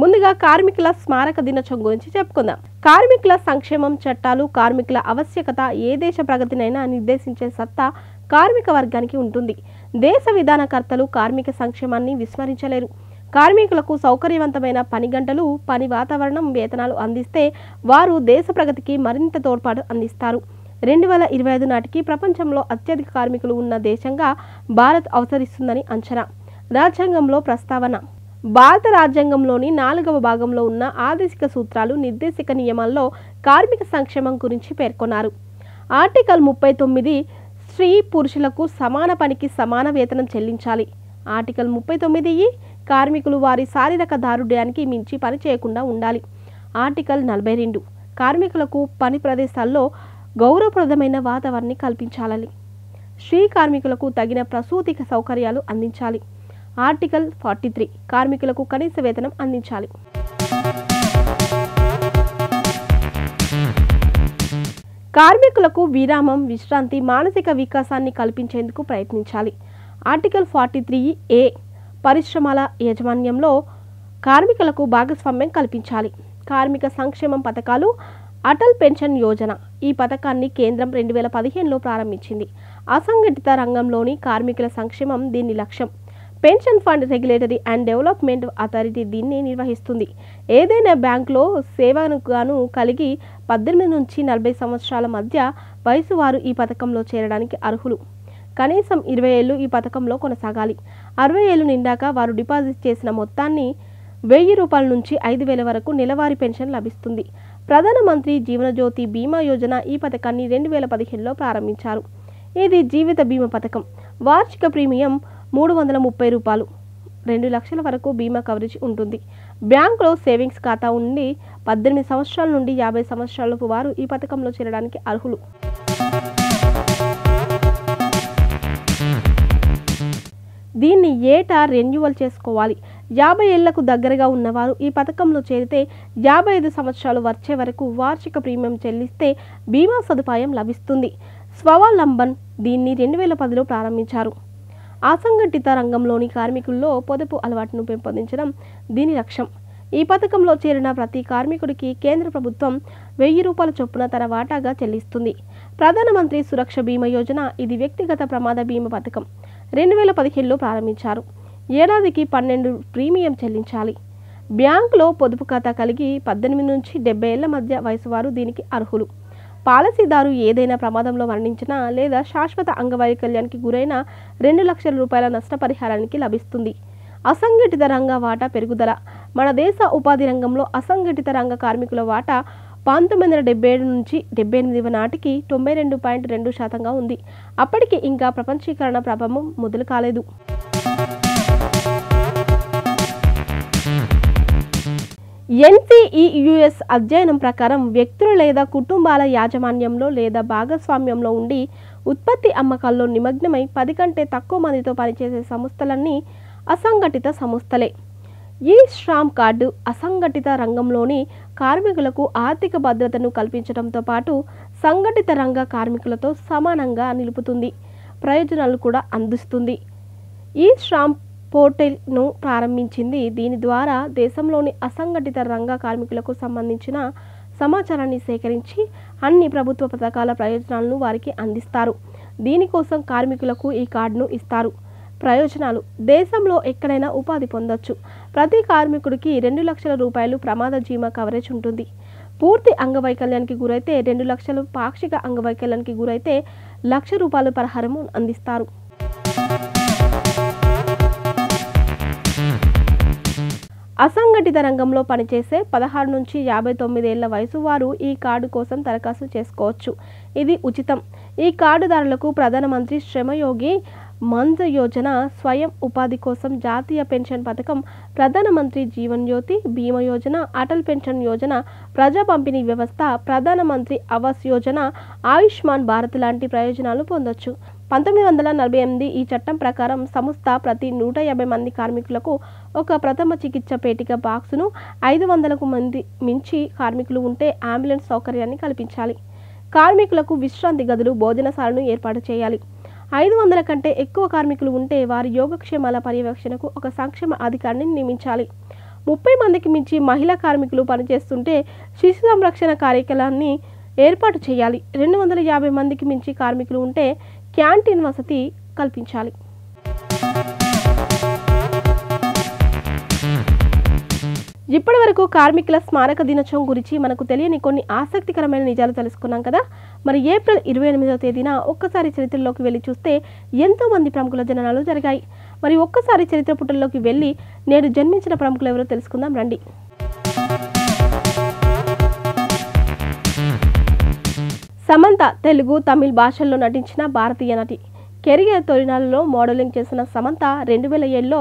ముందుగా కార్మికుల స్మారక దినోత్సవం గురించి చెప్పుకుందాం. కార్మికుల సంక్షేమం చట్టాలు, కార్మికుల ఆవశ్యకత ఏ దేశ ప్రగతినైనా నిర్దేశించే సత్తా కార్మిక వర్గానికి ఉంటుంది. దేశ విధానకర్తలు కార్మిక సంక్షేమాన్ని విస్మరించలేరు. కార్మికులకు సౌకర్యవంతమైన పని గంటలు, పని వాతావరణం, వేతనాలు అందిస్తే వారు దేశ ప్రగతికి మరింత తోడ్పాటు అందిస్తారు. 2025 నాటికి ప్రపంచంలో అత్యధిక కార్మికులు ఉన్న దేశంగా భారత్ అవతరిస్తుందని అంచనా. రాజ్యాంగంలో ప్రస్తావన. భారత రాజ్యాంగంలోని 4వ భాగంలో ఉన్న ఆదేశిక సూత్రాలు, నిర్దేశిక నియమాల్లో కార్మిక సంక్షేమం గురించి పేర్కొన్నారు. ఆర్టికల్ 39 స్త్రీ పురుషులకు సమాన పనికి సమాన వేతనం చెల్లించాలి. ఆర్టికల్ 39 కార్మికులు వారి శారీరక దారుఢ్యానికి మించి పని చేయకుండా ఉండాలి. ఆర్టికల్ 42 కార్మికులకు పని ప్రదేశాల్లో గౌరవప్రదమైన వాతావరణాన్ని కల్పించాలి. స్త్రీ కార్మికులకు తగిన ప్రసూతి సౌకర్యాలు అందించాలి. ఆర్టికల్ 43 కార్మికులకు కనీస వేతనం అందించాలి. కార్మికులకు విరామం, విశ్రాంతి, మానసిక వికాసాన్ని కల్పించేందుకు ప్రయత్నించాలి. ఆర్టికల్ 43A పరిశ్రమల యాజమాన్యంలో కార్మికులకు భాగస్వామ్యం కల్పించాలి. కార్మిక సంక్షేమం పథకాలు. అటల్ పెన్షన్ యోజన ఈ పథకాన్ని కేంద్రం 2015లో ప్రారంభించింది. అసంఘటిత రంగంలోని కార్మికుల సంక్షేమం దీని లక్ష్యం. Pension fund regulatory and development authority దీన్ని నిర్వహిస్తుంది. ఏదైనా బ్యాంకులో సేవను గాను కలిగి 18 నుంచి 40 సంవత్సరాల మధ్య వయసు వారు ఈ పథకంలో చేరడానికి అర్హులు. కనీసం 20 ఏళ్లు ఈ పథకంలో కొనసాగాలి. 60 ఏళ్లు నిండాక వారు డిపాజిట్ చేసిన మొత్తాన్ని 1000 రూపాయల నుంచి 5000 వరకు నెలవారీ పెన్షన్ లభిస్తుంది. ప్రధానమంత్రి జీవనజ్యోతి బీమా యోజన ఈ పథకాన్ని 2015లో ప్రారంభించారు. ఇది జీవిత బీమా పథకం. వార్షిక ప్రీమియం 330 రూపాయలు. 2 లక్షల వరకు బీమా కవరేజ్ ఉంటుంది. బ్యాంకులో సేవింగ్స్ ఖాతా ఉండి 18 సంవత్సరాల నుండి 50 సంవత్సరాలపు వారు ఈ పథకంలో చేరడానికి అర్హులు. దీన్ని ఏటా రెన్యువల్ చేసుకోవాలి. 50 ఏళ్లకు దగ్గరగా ఉన్నవారు ఈ పథకంలో చేరితే 55 సంవత్సరాలు వచ్చే వరకు వార్షిక ప్రీమియం చెల్లిస్తే బీమా సదుపాయం లభిస్తుంది. స్వావలంబన్ దీన్ని 2010లో ప్రారంభించారు. అసంఘటిత రంగంలోని కార్మికుల్లో పొదుపు అలవాటును పెంపొందించడం దీని లక్ష్యం. ఈ పథకంలో చేరిన ప్రతి కార్మికుడికి కేంద్ర ప్రభుత్వం 1000 రూపాయల చొప్పున తన వాటాగా చెల్లిస్తుంది. ప్రధానమంత్రి సురక్ష బీమా యోజన ఇది వ్యక్తిగత ప్రమాద బీమా పథకం. 2017లో ప్రారంభించారు. ఏడాదికి 12 ప్రీమియం చెల్లించాలి. బ్యాంకులో పొదుపు ఖాతా కలిగి 18 నుంచి 70 ఏళ్ల మధ్య వయసు వారు దీనికి అర్హులు. పాలసీదారు ఏదైనా ప్రమాదంలో మరణించినా లేదా శాశ్వత అంగవైకల్యానికి గురైన 2 లక్షల రూపాయల నష్టపరిహారానికి లభిస్తుంది. అసంఘటిత రంగ వాటా పెరుగుదల. మన దేశ ఉపాధి రంగంలో అసంఘటిత రంగ కార్మికుల వాటా 1977 నుంచి 78 నాటికి 92.2% ఉంది. అప్పటికి ఇంకా ప్రపంచీకరణ ప్రభావం మొదలు కాలేదు. NCEUS అధ్యయనం ప్రకారం వ్యక్తులు లేదా కుటుంబాల యాజమాన్యంలో లేదా భాగస్వామ్యంలో ఉండి ఉత్పత్తి అమ్మకాల్లో నిమగ్నమై 10 కంటే తక్కువ మందితో పనిచేసే సంస్థలన్నీ అసంఘటిత సంస్థలే. ఈ శ్రామ్ కార్డు అసంఘటిత రంగంలోని కార్మికులకు ఆర్థిక భద్రతను కల్పించడంతో పాటు సంఘటిత రంగ కార్మికులతో సమానంగా నిలుపుతుంది, ప్రయోజనాలు కూడా అందిస్తుంది. ఈ శ్రామ్ పోర్టల్ను ప్రారంభించింది. దీని ద్వారా దేశంలోని అసంఘటిత రంగ కార్మికులకు సంబంధించిన సమాచారాన్ని సేకరించి అన్ని ప్రభుత్వ పథకాల ప్రయోజనాలను వారికి అందిస్తారు. దీనికోసం కార్మికులకు ఈ కార్డును ఇస్తారు. ప్రయోజనాలు. దేశంలో ఎక్కడైనా ఉపాధి పొందొచ్చు. ప్రతి కార్మికుడికి 2 లక్షల రూపాయలు ప్రమాద బీమా కవరేజ్ ఉంటుంది. పూర్తి అంగవైకల్యానికి గురైతే 2 లక్షలు, పాక్షిక అంగవైకల్యానికి గురైతే 1 లక్ష రూపాయల పరిహారం అందిస్తారు. అసంఘటిత రంగంలో పనిచేసే 16 నుంచి 59 ఏళ్ల వయసు వారు ఈ కార్డు కోసం దరఖాస్తు చేసుకోవచ్చు. ఇది ఉచితం. ఈ కార్డుదారులకు ప్రధానమంత్రి శ్రమయోగి మన్జ్ యోజన, స్వయం ఉపాధి కోసం జాతీయ పెన్షన్ పథకం, ప్రధానమంత్రి జీవన్ జ్యోతి బీమా యోజన, అటల్ పెన్షన్ యోజన, ప్రజా పంపిణీ వ్యవస్థ, ప్రధానమంత్రి ఆవాస్ యోజన, ఆయుష్మాన్ భారత్ లాంటి ప్రయోజనాలు పొందొచ్చు. 1948 ఈ చట్టం ప్రకారం సంస్థ ప్రతి 150 మంది కార్మికులకు ఒక ప్రథమ చికిత్స పేటిక బాక్సును 500కు మంది మించి కార్మికులు ఉంటే అంబులెన్స్ సౌకర్యాన్ని కల్పించాలి. కార్మికులకు విశ్రాంతి గదులు, భోజనశాలను ఏర్పాటు చేయాలి. 500 కంటే ఎక్కువ కార్మికులు ఉంటే వారి యోగక్షేమాల పర్యవేక్షణకు ఒక సంక్షేమ అధికారిని నియమించాలి. 30 మందికి మించి మహిళా కార్మికులు పనిచేస్తుంటే శిశు సంరక్షణ కార్యక్రమాన్ని ఏర్పాటు చేయాలి. 250 మందికి మించి కార్మికులు ఉంటే క్యాంటీన్ వసతి కల్పించాలి. ఇప్పటి వరకు కార్మికుల స్మారక దినోత్సవం గురించి మనకు తెలియని కొన్ని ఆసక్తికరమైన నిజాలు తెలుసుకున్నాం కదా. మరి ఏప్రిల్ 28వ తేదీన ఒక్కసారి చరిత్రలోకి వెళ్ళి చూస్తే ఎంతో మంది ప్రముఖుల జననాలు జరిగాయి. మరి ఒక్కసారి చరిత్ర పుటల్లోకి వెళ్ళి నేడు జన్మించిన ప్రముఖులు ఎవరో తెలుసుకుందాం రండి. సమంత తెలుగు, తమిళ్ భాషల్లో నటించిన భారతీయ నటి. కెరియర్ తొలినాళ్ళలో మోడలింగ్ చేసిన సమంత 2007లో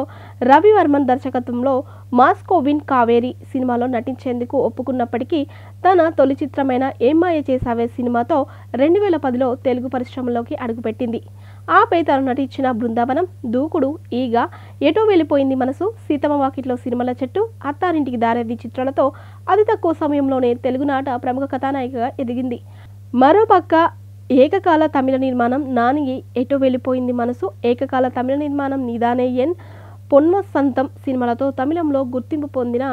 రవివర్మన్ దర్శకత్వంలో మాస్కోవిన్ కావేరి సినిమాలో నటించేందుకు ఒప్పుకున్నప్పటికీ తన తొలి చిత్రమైన ఏం మాయ చేసావే సినిమాతో 2010లో తెలుగు పరిశ్రమలోకి అడుగుపెట్టింది. ఆపై తను నటించిన బృందావనం, దూకుడు, ఈగ, ఎటో వెళ్ళిపోయింది మనసు, సీతమ్మ వాకిట్లో సినిమాల చెట్టు, అత్తారింటికి దారేది చిత్రాలతో అతి తక్కువ సమయంలోనే తెలుగునాట ప్రముఖ కథానాయికగా ఎదిగింది. మరోపక్క ఏకకాల తమిళ నిర్మాణం నాని ఎటో వెళ్ళిపోయింది మనసు, ఏకకాల తమిళ నిర్మాణం నీదానే ఎన్ పొన్వసంతం సినిమాలతో తమిళంలో గుర్తింపు పొందిన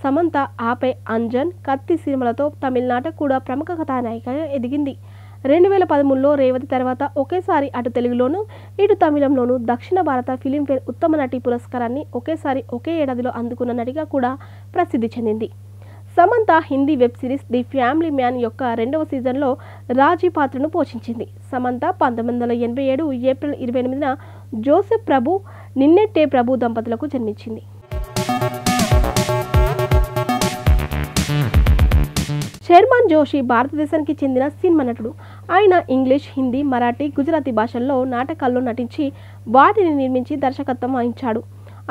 సమంత ఆపై అంజన్, కత్తి సినిమాలతో తమిళనాట కూడా ప్రముఖ కథానాయికగా ఎదిగింది. 2013లో రేవతి తర్వాత ఒకేసారి అటు తెలుగులోనూ ఇటు తమిళంలోనూ దక్షిణ భారత ఫిలింఫేర్ ఉత్తమ నటి పురస్కారాన్ని ఒకేసారి ఒకే ఏడాదిలో అందుకున్న నటిగా కూడా ప్రసిద్ధి చెందింది. Samantha Hindi web series the family man యొక్క 2వ సీజన్లో రాజీ పాత్రను పోషించింది. సమంత 1987 ఏప్రిల్ 28న జోసెఫ్ ప్రభు, నిన్నెట్టే ప్రభు దంపతులకు జన్మించింది. శర్మాన్ జోషి భారతదేశానికి చెందిన సినిమా నటుడు. ఆయన ఇంగ్లీష్, హిందీ, మరాఠీ, గుజరాతీ భాషల్లో నాటకాల్లో నటించి వాటిని నిర్మించి దర్శకత్వం వహించాడు.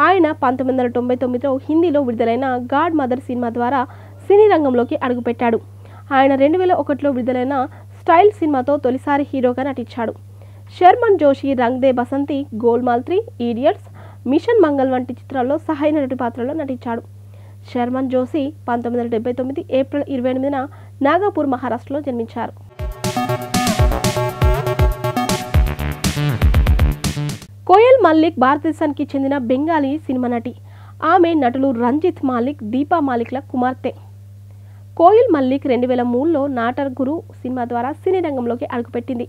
ఆయన 1999లో హిందీలో విడుదలైన గాడ్ మదర్ సినిమా ద్వారా సినీ రంగంలోకి అడుగుపెట్టాడు. ఆయన 2001లో విడుదలైన స్టైల్ సినిమాతో తొలిసారి హీరోగా నటించాడు. శర్మన్ జోషి రంగ్ దే బసంతి, గోల్మాల్ 3, ఈడియట్స్, మిషన్ మంగళ్ వంటి చిత్రాల్లో సహాయ నటి పాత్రలో నటించాడు. శర్మన్ జోషి 1979 ఏప్రిల్ 28న నాగపూర్, మహారాష్ట్రలో జన్మించారు. కోయల్ మల్లిక్ భారతదేశానికి చెందిన బెంగాలీ సినిమా నటి. ఆమె నటులు రంజిత్ మాలిక్, దీపా మాలిక్ల కుమార్తె. కోయల్ మల్లిక్ 2003లో నాటర్ గురు సినిమా ద్వారా సినీ రంగంలోకి అడుగుపెట్టింది.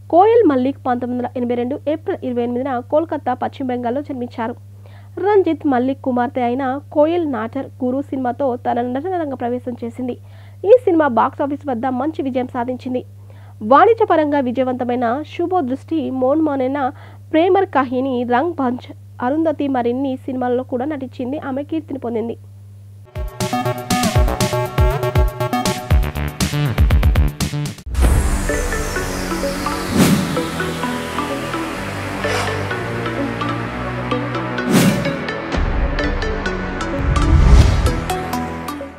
కోయల్ మల్లిక్ 1982 ఏప్రిల్ 28న కోల్కతా, పశ్చిమ బెంగాల్లో జన్మించారు. రంజిత్ మల్లిక్ కుమార్తె అయిన కోయల్ నాటర్ గురు సినిమాతో తన నటన రంగ ప్రవేశం చేసింది. ఈ సినిమా బాక్సాఫీస్ వద్ద మంచి విజయం సాధించింది. వాణిజ్యపరంగా విజయవంతమైన శుభో దృష్టి, మోన్ మోనేనా, ప్రేమర్ కహిని, రంగ్ పంచ్, అరుంధతి మరిన్ని సినిమాల్లో కూడా నటించింది. ఆమె కీర్తిని పొందింది.